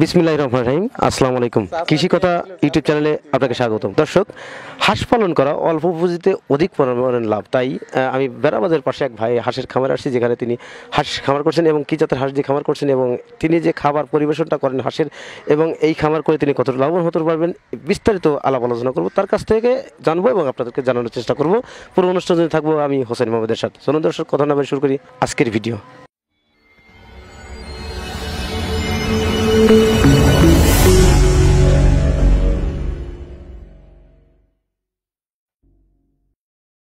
বিসমিল্লাহির রহমানির রহিম। আসসালামু আলাইকুম। কৃষি কথা ইউটিউব চ্যানেলে আপনাকে স্বাগতম। দর্শক, হাঁস পালন করা অল্প পুঁজিতে অধিক পরিমাণে লাভ, তাই আমি বেড়াবাজারের পাশে এক ভাই হাঁসের খামার আসছি, যেখানে তিনি হাঁস খামার করছেন এবং কী জাতের হাঁস দিয়ে খামার করছেন এবং তিনি যে খাবার পরিবেশনটা করেন হাঁসের এবং এই খামার করে তিনি কতটা লাভবান হতে পারবেন, বিস্তারিত আলাপ আলোচনা করবো, তার কাছ থেকে জানবো এবং আপনাদেরকে জানানোর চেষ্টা করবো। পুরো অনুষ্ঠানে থাকবো আমি হোসেন মোহাম্মদের সাথে। চলুন দর্শক, কথা না বলে শুরু করি আজকের ভিডিও।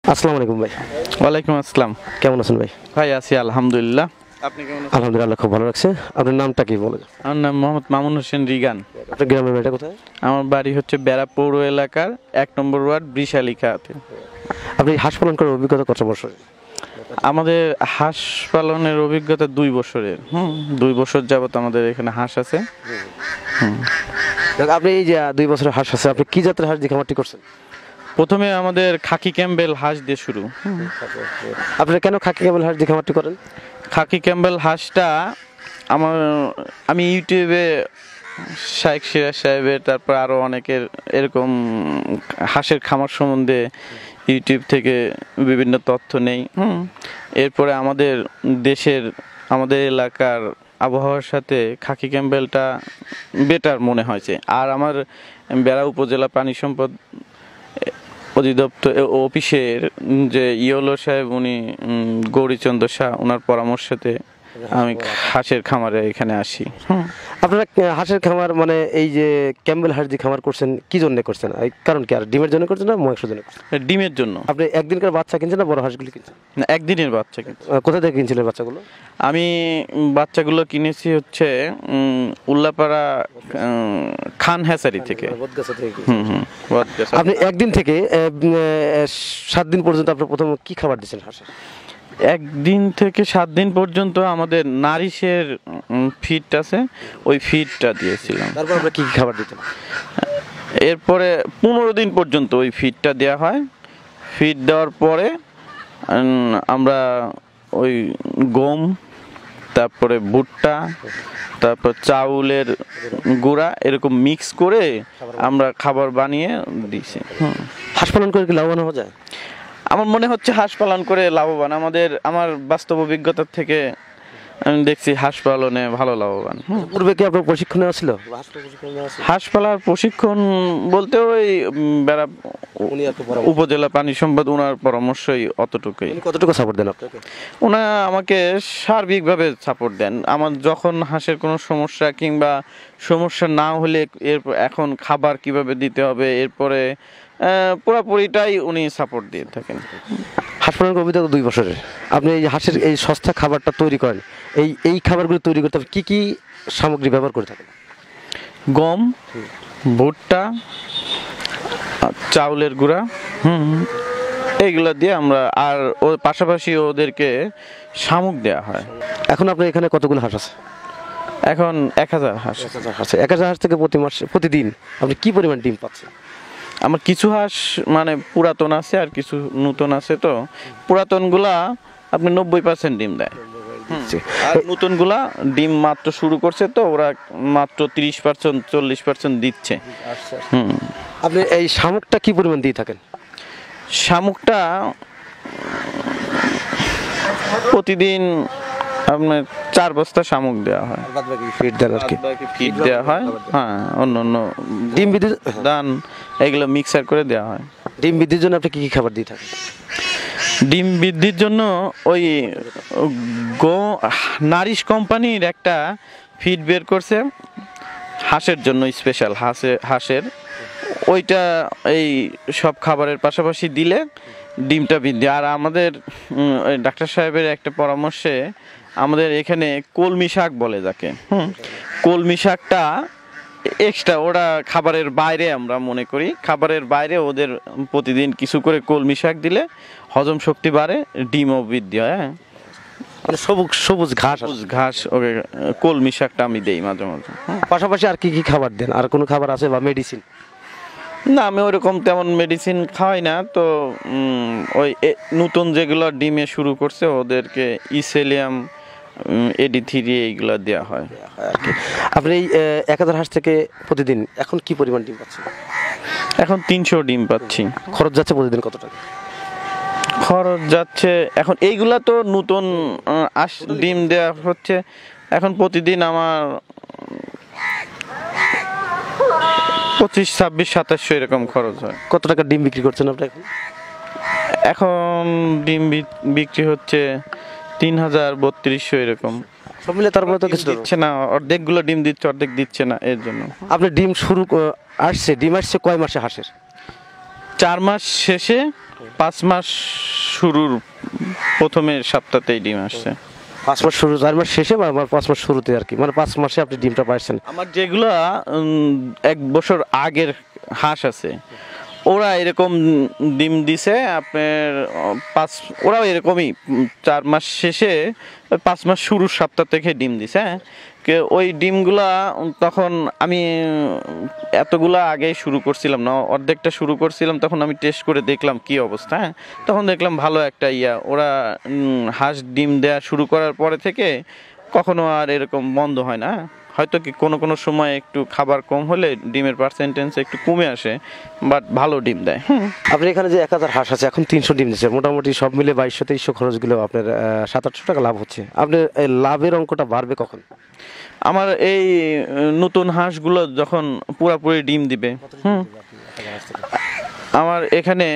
আসসালামু আলাইকুম ভাই। ওয়ালাইকুম আসসালাম। কেমন আছেন ভাই? ভাই আছি আলহামদুলিল্লাহ। আপনি কেমন আছেন? আলহামদুলিল্লাহ, খুব ভালো লাগছে। আপনার নামটা কি বলে? আমার নাম মোহাম্মদ মামুন হোসেন রিগান। আপনার গ্রামের বাড়িটা কোথায়? আমার বাড়ি হচ্ছে বেড়া পৌর এলাকার ১ নম্বর ওয়ার্ড বৃষালিকাতে। আপনি হাঁস পালন করার অভিজ্ঞতা কত বছর? আমাদের হাঁস পালনের অভিজ্ঞতা ২ বছরের। ২ বছর যাবত আমাদের এখানে হাঁস আছে। আপনি এই যে ২ বছরের হাঁস আছে, আপনি কি জাতের হাঁস দিয়ে খামারটি করছেন? প্রথমে আমাদের খাকি ক্যাম্বেল হাঁস দিয়ে শুরু। আপনি কেন খাকি ক্যামেল হাঁস দিয়ে খামারটি করেন? খাকি ক্যাম্বেল হাঁসটা আমি ইউটিউবে শাইখ সিরাজ সাহেবের, তারপর আরও অনেকের এরকম হাঁসের খামার সম্বন্ধে ইউটিউব থেকে বিভিন্ন তথ্য নেই। এরপরে আমাদের আমাদের এলাকার আবহাওয়ার সাথে খাকি ক্যাম্বেলটা বেটার মনে হয়েছে। আর আমার বেড়া উপজেলা প্রাণী সম্পদ অধিদপ্তর অফিসের যে ইয়োলো সাহেব, উনি গৌরীচন্দ্র শাহ, ওনার পরামর্শতে আমি হাঁসের খামারে এখানে আসি। আপনারা হাঁসের খামার মানে এই যে ক্যাম্বেল হাঁস দিয়ে খামার করছেন, কি জন্য করছেন? কারণ কি, আর ডিমের জন্য করছেন না মাংসের জন্য? ডিমের জন্য। আপনি একদিনকার বাচ্চা কিনছেন না বড় হাঁসগুলি কিনছেন? না, একদিনের বাচ্চা কিনছি। কোথা থেকে কিনছিলেন বাচ্চাগুলো? আমি বাচ্চাগুলো কিনেছি হচ্ছে উল্লাপাড়া খান হ্যাচারি থেকে। আপনি একদিন থেকে 7 দিন পর্যন্ত আপনার প্রথম কি খাবার দিচ্ছেন হাঁসের? 1 দিন থেকে 7 দিন পর্যন্ত আমাদের নারিশের ফিড আছে, ওই ফিডটা দিয়েছিলাম। তারপর আমরা কি খাবার দিতেন? এরপরে 15 দিন পর্যন্ত ওই ফিডটা দেওয়া হয়। ফিড দেওয়ার পরে আমরা ওই গম, তারপরে ভুট্টা, তারপর চাউলের গুঁড়া এরকম মিক্স করে আমরা খাবার বানিয়ে দিছি। হাঁস পালন করে কি লাভবান হওয়া যায়? আমার মনে হচ্ছে হাঁস পালন করে লাভবান। আমার বাস্তব অভিজ্ঞতার থেকে আমি দেখছি হাঁস পালনে ভালো লাভবান। পূর্বে কি আপনার প্রশিক্ষণে আসছিল? হাঁস পালার প্রশিক্ষণ বলতে ওই বেড়া উপজেলা প্রাণী সম্পদ, ওনার পরামর্শই অতটুকুই। কতটুকু সাপোর্ট দেন আপনাকে? ওনা আমাকে সার্বিকভাবে সাপোর্ট দেন। আমার যখন হাঁসের কোনো সমস্যা কিংবা সমস্যা না হলে এখন খাবার কিভাবে দিতে হবে, এরপরে পুরোপুরিটাই উনি সাপোর্ট দিয়ে থাকেন। হাঁস পালনের অভিজ্ঞতা 2 বছরের। আপনি এই হাঁসের এই সস্তা খাবারটা তৈরি করেন, এই খাবারগুলো তৈরি করতে কি কি সামগ্রী ব্যবহার করে থাকেন? গম, ভুট্টা, চাউলের গুঁড়া, এইগুলো দিয়ে আমরা, আর ওর পাশাপাশি ওদেরকে শামুক দেওয়া হয়। এখন আপনার এখানে কতগুলো হাঁস আছে? এখন 1000 হাঁস। 1000 হাঁস থেকে প্রতিদিন আপনি কি পরিমাণ ডিম পাচ্ছেন? আমার কিছু হাঁস মানে পুরাতন আছে আর কিছু নতুন আছে। তো পুরাতনগুলা আপনি 90% ডিম দেয়, আর নতুনগুলা ডিম মাত্র শুরু করছে, তো ওরা মাত্র 30% 40% দিচ্ছে। আপনি এই শামুকটা কি পরিমাণ দিয়ে থাকেন? শামুকটা প্রতিদিন আপনার 4 বস্তা শামুক দেওয়া হয়। ফিড দেন আর কি? ফিড দেওয়া হয়, হ্যাঁ, অন্য ডিম বৃদ্ধির দান এগুলো মিক্সার করে দেওয়া হয়। ডিম বৃদ্ধির জন্য আপনি কি কি খাবার দিয়ে থাকেন? ডিম বৃদ্ধির জন্য ওই নারিশ কোম্পানির একটা ফিড বের করছে হাঁসের জন্য, স্পেশাল হাঁসের, ওইটা এই সব খাবারের পাশাপাশি দিলে ডিমটা বৃদ্ধি। আর আমাদের ডাক্তার সাহেবের একটা পরামর্শে আমাদের এখানে কলমি শাক বলে যাকে, কলমি শাকটা এক্সট্রা ওরা খাবারের বাইরে, আমরা মনে করি খাবারের বাইরে ওদের প্রতিদিন কিছু করে কলমি শাক দিলে হজম শক্তি বাড়ে, ডিমও বৃদ্ধি হয়। মানে সবুজ ঘাস ওকে কলমি শাকটা আমি দেই মাঝে মাঝে। পাশাপাশি আর কি কি খাবার দেন? আর কোনো খাবার আছে বা মেডিসিন? না, আমি ওরকম তেমন মেডিসিন খাওয়াই না। তো ওই নতুন যেগুলো ডিমে শুরু করছে ওদেরকে ইসেলিয়াম AD3 এইগুলা দেওয়া হয়। আর কি আপনি এই 1000 হাঁস থেকে প্রতিদিন এখন কি পরিমাণ ডিম পাচ্ছেন? এখন 300 ডিম পাচ্ছি। খরচ যাচ্ছে প্রতিদিন কত টাকা? খরচ যাচ্ছে এখন এইগুলা তো নতুন ডিম দেওয়া হচ্ছে, এখন প্রতিদিন আমার 25, 26, 2700 এরকম খরচ হয়। কত টাকা ডিম বিক্রি করছেন আপনি এখন? এখন ডিম বিক্রি হচ্ছে 3000, 3200 এরকম। সব মিলে তারপরে তো কিছু দিচ্ছে না, অর্ধেকগুলো ডিম দিচ্ছে, অর্ধেক দিচ্ছে না, এর জন্য। আপনি ডিম ডিম আসছে কয় মাসে হাঁসের? 4 মাস শেষে 5 মাস শুরুর প্রথমের সপ্তাহতেই ডিম আসছে। 5 মাস শুরু, 4 মাস শেষে বা 5 মাস শুরুতে আর কি, মানে 5 মাসে আপনি ডিমটা পাচ্ছেন। আমার যেগুলা 1 বছর আগের হাঁস আছে, ওরা এরকম ডিম দিছে আপনার ওরাও এরকমই 4 মাস শেষে 5 মাস শুরুর সপ্তাহ থেকে ডিম দিছে। হ্যাঁ, ওই ডিমগুলা তখন আমি এতগুলা আগে শুরু করছিলাম না, অর্ধেকটা শুরু করছিলাম, তখন আমি টেস্ট করে দেখলাম কি অবস্থা। হ্যাঁ, তখন দেখলাম ভালো একটা ওরা হাঁস ডিম দেওয়া শুরু করার পরে থেকে কখনো আর এরকম বন্ধ হয় না। হয়তো কি কোনো সময় একটু খাবার কম হলে ডিমের পার্সেন্টেজ একটু কমে আসে, বাট ভালো ডিম দেয়। আপনি এখানে যে 1000 হাঁস আছে, এখন 300 ডিম দিচ্ছে, মোটামুটি সব মিলে 2200-2300 খরচ গেলেও আপনার 700-800 টাকা লাভ হচ্ছে। আপনার এই লাভের অঙ্কটা বাড়বে কখন? আমার এই নতুন হাঁসগুলো যখন পুরাপুরি ডিম দিবে, আমার এখানে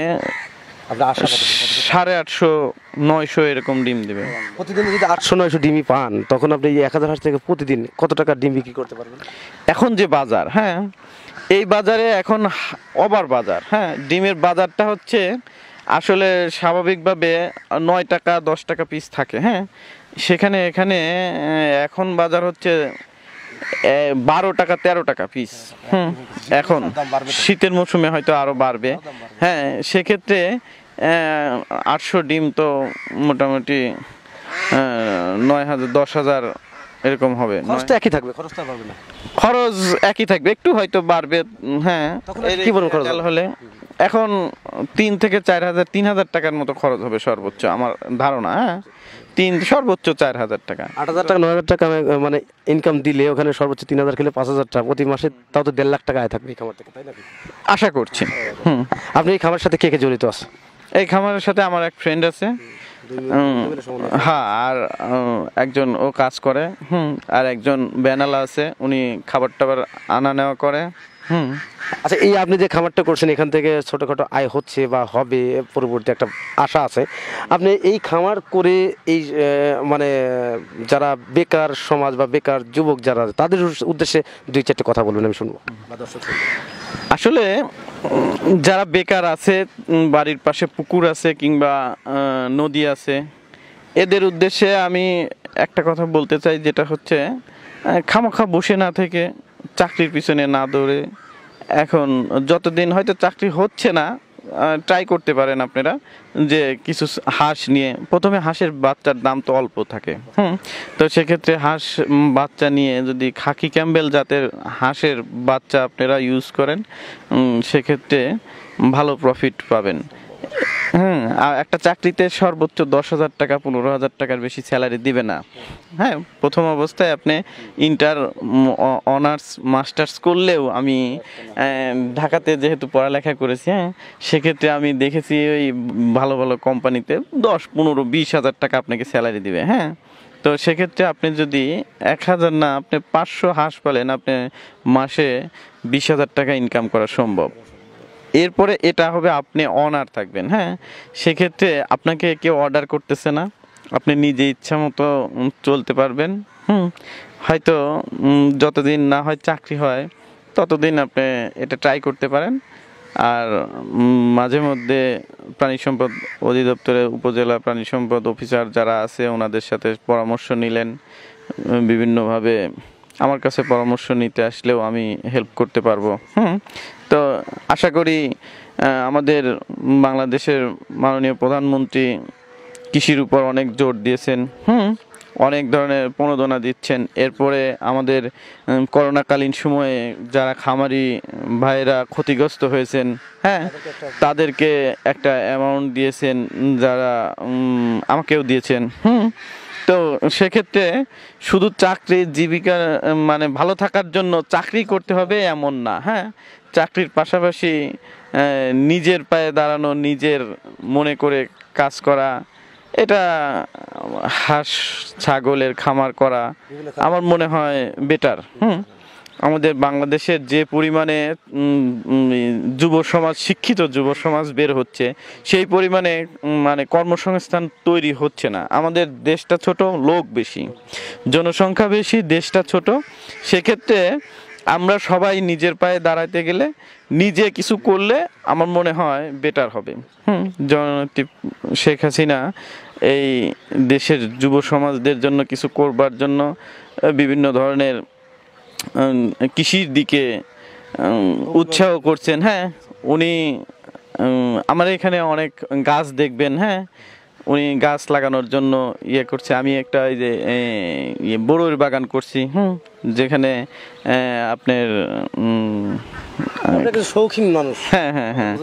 850-900 এরকম ডিম দিবে। প্রতিদিন যদি 800-900 ডিমই পান, তখন আপনি এই 1000 হাঁস থেকে প্রতিদিন কত টাকা ডিম বিক্রি করতে পারবেন? এখন যে বাজার, হ্যাঁ, এই বাজারে এখন ওভার বাজার। হ্যাঁ, ডিমের বাজারটা হচ্ছে আসলে স্বাভাবিকভাবে 9 টাকা 10 টাকা পিস থাকে। হ্যাঁ, এখানে এখন বাজার হচ্ছে 12 টাকা 13 টাকা পিস। এখন শীতের মৌসুমে হয়তো আরো বাড়বে। হ্যাঁ, সেক্ষেত্রে 800 ডিম তো মোটামুটি 9000 10,000 এরকম হবে। খরচটা একই থাকবে, খরচটা বাড়বে না? খরচ একই থাকবে, একটু হয়তো বাড়বে। হ্যাঁ, কি বলুন খরচ হলে এখন 3 থেকে 4000, 3000 টাকার মতো খরচ হবে সর্বোচ্চ, আমার ধারণা। হ্যাঁ, সর্বোচ্চ 4000 টাকা। 8000 টাকা 9000 টাকা মানে ইনকাম দিলে ওখানে সর্বোচ্চ 3000 খেলে 5000 টাকা প্রতি মাসে, তাও তো 1.5 লাখ টাকা আয় থাকবে এই খামার থেকে, তাই না? আশা করছি। আপনি এই খামারের সাথে কে জড়িত আছে? এই খামারের সাথে আমার এক ফ্রেন্ড আছে। হ্যাঁ, আর একজন ও কাজ করে। আর একজন বেনালা আছে, উনি খাবার টাবার আনা নেওয়া করে। আচ্ছা, এই আপনি যে খামারটা করছেন, এখান থেকে ছোটখাটো আয় হচ্ছে বা হবে পরবর্তী একটা আশা আছে। আপনি এই খামার করে এই মানে যারা বেকার সমাজ বা বেকার যুবক যারা, তাদের উদ্দেশ্যে 2-4টে কথা বলবেন, আমি শুনবো। আসলে যারা বেকার আছে, বাড়ির পাশে পুকুর আছে কিংবা নদী আছে, এদের উদ্দেশ্যে আমি একটা কথা বলতে চাই, যেটা হচ্ছে খামাখা বসে না থেকে চাকরির পিছনে না দৌড়ে, এখন যতদিন হয়তো চাকরি হচ্ছে না, ট্রাই করতে পারেন আপনারা যে কিছু হাঁস নিয়ে। প্রথমে হাঁসের বাচ্চার দাম তো অল্প থাকে। তো সেক্ষেত্রে হাঁস বাচ্চা নিয়ে যদি খাকি ক্যাম্বেল জাতের হাঁসের বাচ্চা আপনারা ইউজ করেন, সেক্ষেত্রে ভালো প্রফিট পাবেন। আর একটা চাকরিতে সর্বোচ্চ 10,000 টাকা 15,000 টাকার বেশি স্যালারি দিবে না। হ্যাঁ, প্রথম অবস্থায় আপনি ইন্টার, অনার্স, মাস্টার্স করলেও, আমি ঢাকাতে যেহেতু পড়ালেখা করেছি, হ্যাঁ, সেক্ষেত্রে আমি দেখেছি ওই ভালো ভালো কোম্পানিতে 10, 15, 20,000 টাকা আপনাকে স্যালারি দিবে। হ্যাঁ, তো সেক্ষেত্রে আপনি যদি 1000 না, আপনি 500 হাঁস পালেন, আপনি মাসে 20,000 টাকা ইনকাম করা সম্ভব। এরপরে এটা হবে আপনি অনার থাকবেন। হ্যাঁ, সেক্ষেত্রে আপনাকে কেউ অর্ডার করতেছে না, আপনি নিজে ইচ্ছা মতো চলতে পারবেন। হয়তো যতদিন না হয় চাকরি হয় ততদিন আপনি এটা ট্রাই করতে পারেন। আর মাঝে মধ্যে প্রাণী সম্পদ অধিদপ্তরের উপজেলা প্রাণী সম্পদ অফিসার যারা আছে, ওনাদের সাথে পরামর্শ নিলেন। বিভিন্নভাবে আমার কাছে পরামর্শ নিতে আসলেও আমি হেল্প করতে পারবো। তো আশা করি আমাদের বাংলাদেশের মাননীয় প্রধানমন্ত্রী কৃষির উপর অনেক জোর দিয়েছেন, অনেক ধরনের প্রণোদনা দিচ্ছেন। এরপরে আমাদের করোনাকালীন সময়ে যারা খামারি ভাইয়েরা ক্ষতিগ্রস্ত হয়েছেন, হ্যাঁ, তাদেরকে একটা অ্যামাউন্ট দিয়েছেন, যারা আমাকেও দিয়েছেন। তো সেক্ষেত্রে শুধু চাকরি জীবিকা মানে ভালো থাকার জন্য চাকরি করতে হবে এমন না, হ্যাঁ, চাকরির পাশাপাশি নিজের পায়ে দাঁড়ানো, নিজের মনে করে কাজ করা, এটা হাঁস ছাগলের খামার করা আমার মনে হয় বেটার। আমাদের বাংলাদেশের যে পরিমাণে যুব সমাজ, শিক্ষিত যুব সমাজ বের হচ্ছে, সেই পরিমাণে মানে কর্মসংস্থান তৈরি হচ্ছে না। আমাদের দেশটা ছোট, লোক বেশি, জনসংখ্যা বেশি, দেশটা ছোট। সেক্ষেত্রে আমরা সবাই নিজের পায়ে দাঁড়াতে গেলে নিজে কিছু করলে আমার মনে হয় বেটার হবে। জননেত্রী শেখ হাসিনা এই দেশের যুব সমাজদের জন্য কিছু করবার জন্য বিভিন্ন ধরনের কৃষির দিকে উৎসাহ করছেন। হ্যাঁ, উনি আমার এখানে অনেক গাছ দেখবেন, হ্যাঁ, উনি গাছ লাগানোর জন্য ইয়ে করছে। আমি একটা এই যে বড়ুর বাগান করছি, যেখানে আপনার শৌখিন মানুষ। হ্যাঁ হ্যাঁ হ্যাঁ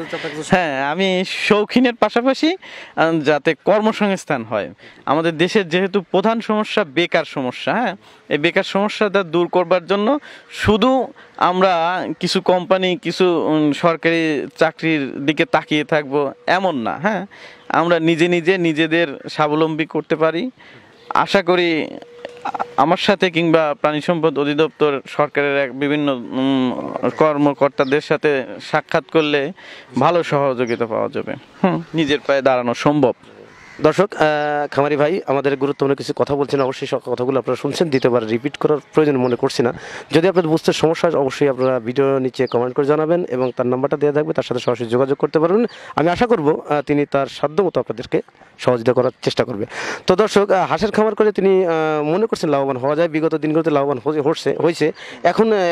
হ্যাঁ, আমি শৌখিনের পাশাপাশি যাতে কর্মসংস্থান হয়। আমাদের দেশের যেহেতু প্রধান সমস্যা বেকার সমস্যা, হ্যাঁ, এই বেকার সমস্যাটা দূর করবার জন্য শুধু আমরা কিছু কোম্পানি, কিছু সরকারি চাকরির দিকে তাকিয়ে থাকবো এমন না, হ্যাঁ, আমরা নিজে নিজে নিজেদের স্বাবলম্বী করতে পারি। আশা করি আমার সাথে কিংবা প্রাণী সম্পদ অধিদপ্তর সরকারের বিভিন্ন কর্মকর্তাদের সাথে সাক্ষাৎ করলে ভালো সহযোগিতা পাওয়া যাবে, নিজের পায়ে দাঁড়ানো সম্ভব। দর্শক, খামারি ভাই আমাদের গুরুত্বপূর্ণ কিছু কথা বলছেন, অবশ্যই সব কথাগুলো আপনারা শুনছেন, দ্বিতীয়বার রিপিট করার প্রয়োজন মনে করছি না। যদি আপনাদের বুঝতে সমস্যা হয় অবশ্যই আপনারা ভিডিও নিচে কমেন্ট করে জানাবেন এবং তার নাম্বারটা দেওয়া থাকবে, তার সাথে সরাসরি যোগাযোগ করতে পারবেন। আমি আশা করব তিনি তার সাধ্য মতো আপনাদেরকে সহযোগিতা করার চেষ্টা করবে। তো দর্শক, হাঁসের খামার করে তিনি মনে করছেন লাভবান হওয়া যায়, বিগত দিনগুলোতে লাভবান হয়েছে,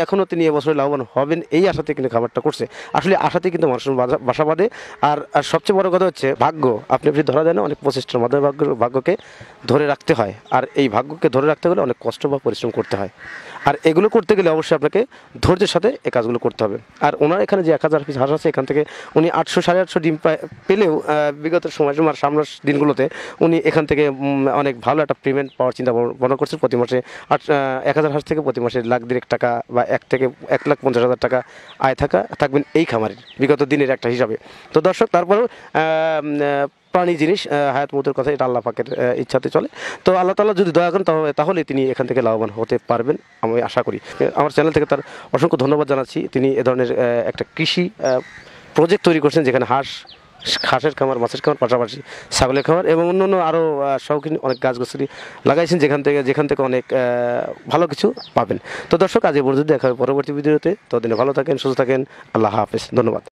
এখনও তিনি এবছরে লাভবান হবেন এই আশাতে কিন্তু খামারটা করছে। আসলে আশাতে কিন্তু মানুষের বাসা বাঁধে। আর সবচেয়ে বড় কথা হচ্ছে ভাগ্য আপনি ধরা দেয় না, অনেক প্রচেষ্টার মাধ্যমে ভাগ্যকে ধরে রাখতে হয়। আর এই ভাগ্যকে ধরে রাখতে গেলে অনেক কষ্ট বা পরিশ্রম করতে হয়। আর এগুলো করতে গেলে অবশ্যই আপনাকে ধৈর্যের সাথে এই কাজগুলো করতে হবে। আর ওনার এখানে যে 1000 পিস হাঁস আছে, এখান থেকে উনি 800 850 ডিম পেলেও বিগত সময় সামনের দিনগুলোতে উনি এখান থেকে অনেক ভালো একটা পেমেন্ট পাওয়ার চিন্তা ভাবনা করছেন। প্রতি মাসে 1000 হাঁস থেকে প্রতি মাসে 1,00,000 টাকা বা 1 থেকে 1,50,000 টাকা আয় থাকবেন এই খামারের বিগত দিনের একটা হিসাবে। তো দর্শক, তারপরেও প্রাণী জিনিস হায়াত মতের কথা, এটা আল্লাহ পাকের ইচ্ছাতে চলে। তো আল্লাহ তাআলা যদি দয়া করেন তাহলে তিনি এখান থেকে লাভবান হতে পারবেন, আমি আশা করি। আমার চ্যানেল থেকে তার অসংখ্য ধন্যবাদ জানাচ্ছি। তিনি এ ধরনের একটা কৃষি প্রজেক্ট তৈরি করছেন, যেখানে হাঁসের খামার, মাছের খামার, পাশাপাশি ছাগলের খামার এবং অন্যান্য আরও শৌখিন অনেক গাছগাছালি লাগাইছেন, যেখান থেকে অনেক ভালো কিছু পাবেন। তো দর্শক, আজ এই পর্যন্ত দেখা হবে পরবর্তী ভিডিওতে। ততদিনে ভালো থাকেন, সুস্থ থাকেন, আল্লাহ হাফেজ, ধন্যবাদ।